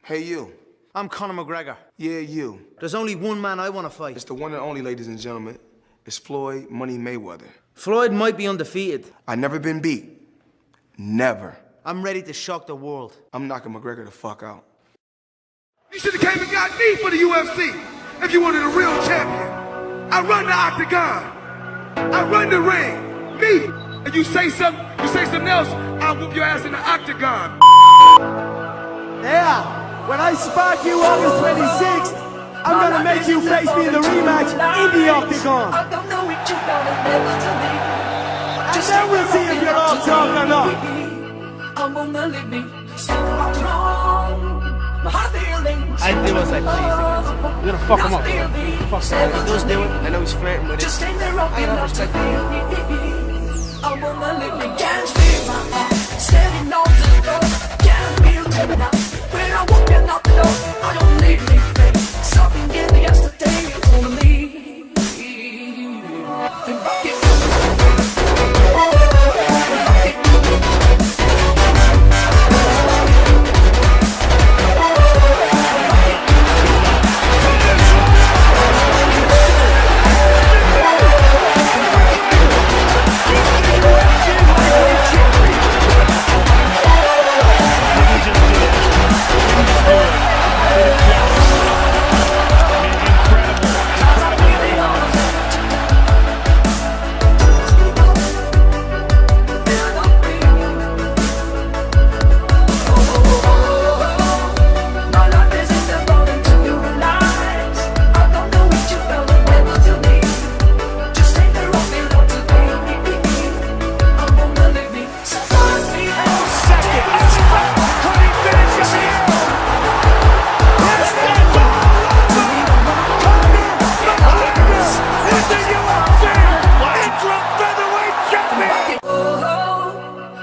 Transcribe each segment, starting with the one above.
Hey, you. I'm Conor McGregor. Yeah, you. There's only one man I want to fight. It's the one and only, ladies and gentlemen. It's Floyd Money Mayweather. Floyd might be undefeated. I never been beat. Never. I'm ready to shock the world. I'm knocking McGregor the fuck out. You should have came and got me for the UFC if you wanted a real champion. I run the octagon. I run the ring. Me. And you say something else, I'll whoop your ass in the octagon. Yeah, when I spark you August 26th, I'm gonna make you face me in the rematch in the octagon. And then we'll see if you're all talk or not. I do as I please. You're gonna fuck him up. Fuck him. He does do it. I know he's flirting with it. I have respect for you. I'm gonna live me, can't feel my heart. Standing on the door, can't feel till now. When I walk in out the door, I don't need me, baby. Something in the yesterday, you wanna leave. Then rock it.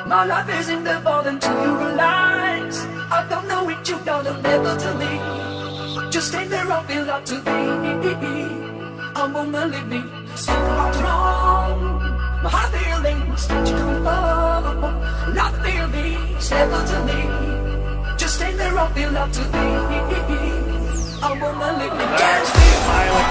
My life isn't evolving to you realize I don't know what you gotta live to me. Just stay there, I'll feel up to me. I'm gonna leave me. Something wrong. My heart feelings that you come up. Not feel me, never to me. Just stay there, I'll feel up to me. I'm gonna leave me. Can't feel my way.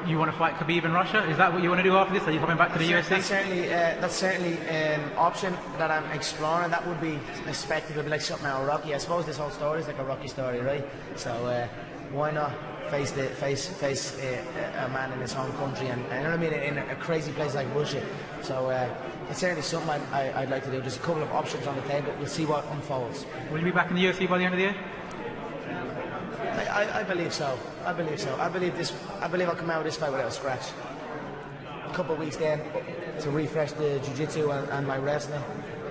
You want to fight Khabib in Russia? Is that what you want to do after this? Are you coming back to the UFC? That's certainly an option that I'm exploring. That would be a spectacle, be like something out of Rocky. I suppose this whole story is like a Rocky story, right? So why not face a man in his home country and you know what I mean, in a crazy place like Russia? So it's certainly something I'd like to do. There's a couple of options on the table. We'll see what unfolds. Will you be back in the UFC by the end of the year? I believe so. I believe I'll come out of this fight without a scratch. A couple of weeks then to refresh the jiu-jitsu and my wrestling.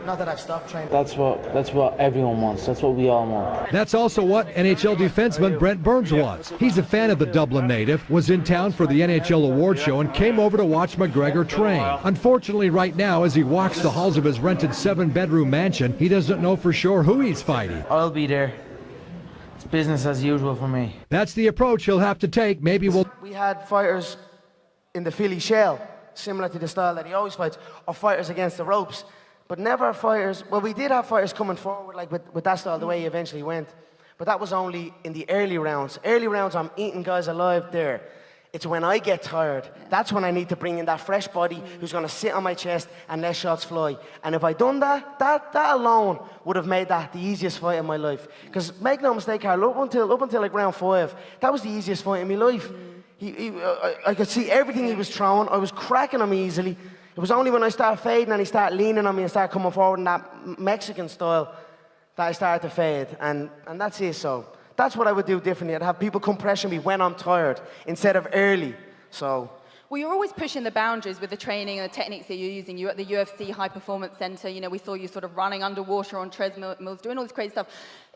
Not that I've stopped training. That's what everyone wants. That's what we all want. That's also what NHL defenseman Brent Burns wants. He's a fan of the Dublin native, was in town for the NHL award show and came over to watch McGregor train. Unfortunately, right now, as he walks the halls of his rented 7-bedroom mansion, he doesn't know for sure who he's fighting. I'll be there. It's business as usual for me. That's the approach he'll have to take. Maybe we had fighters in the Philly shell, similar to the style that he always fights, or fighters against the ropes. But never fighters, well, we did have fighters coming forward, like with that style, the way he eventually went. But that was only in the early rounds. Early rounds, I'm eating guys alive there. It's when I get tired, that's when I need to bring in that fresh body who's going to sit on my chest and let shots fly. And if I'd done that alone would have made that the easiest fight in my life. Because make no mistake, Carl, up until like round 5, that was the easiest fight in my life. I could see everything he was throwing. I was cracking him easily. It was only when I started fading and he started leaning on me and started coming forward in that Mexican style that I started to fade. And that's it, so. That's what I would do differently. I'd have people come pressure me when I'm tired instead of early. So. Well, you're always pushing the boundaries with the training and the techniques that you're using. You're at the UFC High Performance Center. You know, we saw you sort of running underwater on treadmills, doing all this crazy stuff.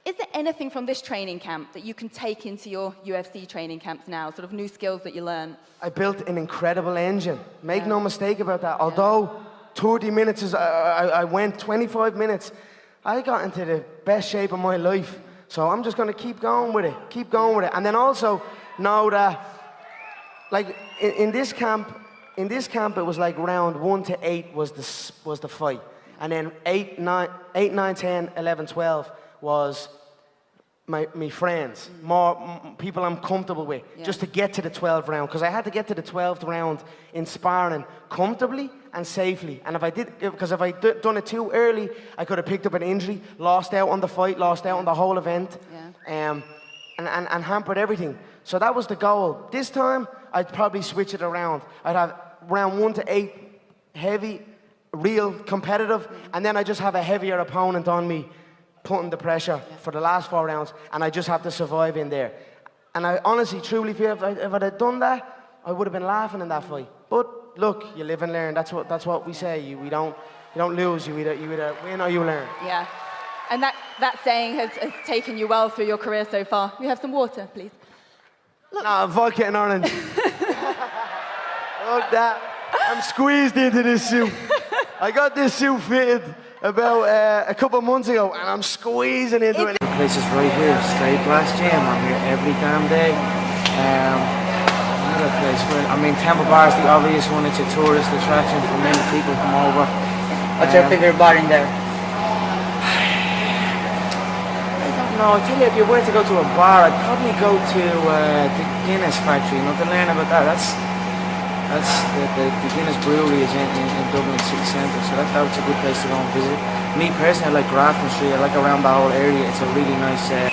Is there anything from this training camp that you can take into your UFC training camps now, sort of new skills that you learn? I built an incredible engine. Make no mistake about that. Although 30 minutes is, I went 25 minutes, I got into the best shape of my life. So I'm just gonna keep going with it, keep going with it. And then also know that, like in this camp, it was like round 1 to 8 was the fight. And then 8, 9, 10, 11, 12 was my friends, more people I'm comfortable with, just to get to the 12th round. Because I had to get to the 12th round in sparring comfortably and safely. And if I done it too early, I could have picked up an injury, lost out on the fight, lost out on the whole event, and hampered everything. So that was the goal. This time, I'd probably switch it around. I'd have round 1 to 8 heavy, real competitive, and then I just have a heavier opponent on me, putting the pressure for the last 4 rounds, and I just have to survive in there. And I honestly, truly feel if I'd have done that, I would have been laughing in that fight. But look, you live and learn. That's what we say. You don't lose. You either win or you learn. Yeah, and that saying has taken you well through your career so far. We have some water, please. Nah, vodka and orange. Look that. I'm squeezed into this suit. I got this suit fitted about a couple of months ago, and I'm squeezing into it. The place is right here, straight glass gym. I'm here every damn day. Another place where, I mean, Temple Bar is the obvious one. It's a tourist attraction for many people come over. What's your favorite bar in there? No, I tell you, if you were to go to a bar, I'd probably go to the Guinness factory, you know, to learn about that. The Guinness brewery is in Dublin city centre, so that's a good place to go and visit. Me personally, I like Grafton Street, I like around that whole area. It's a really nice... Yeah.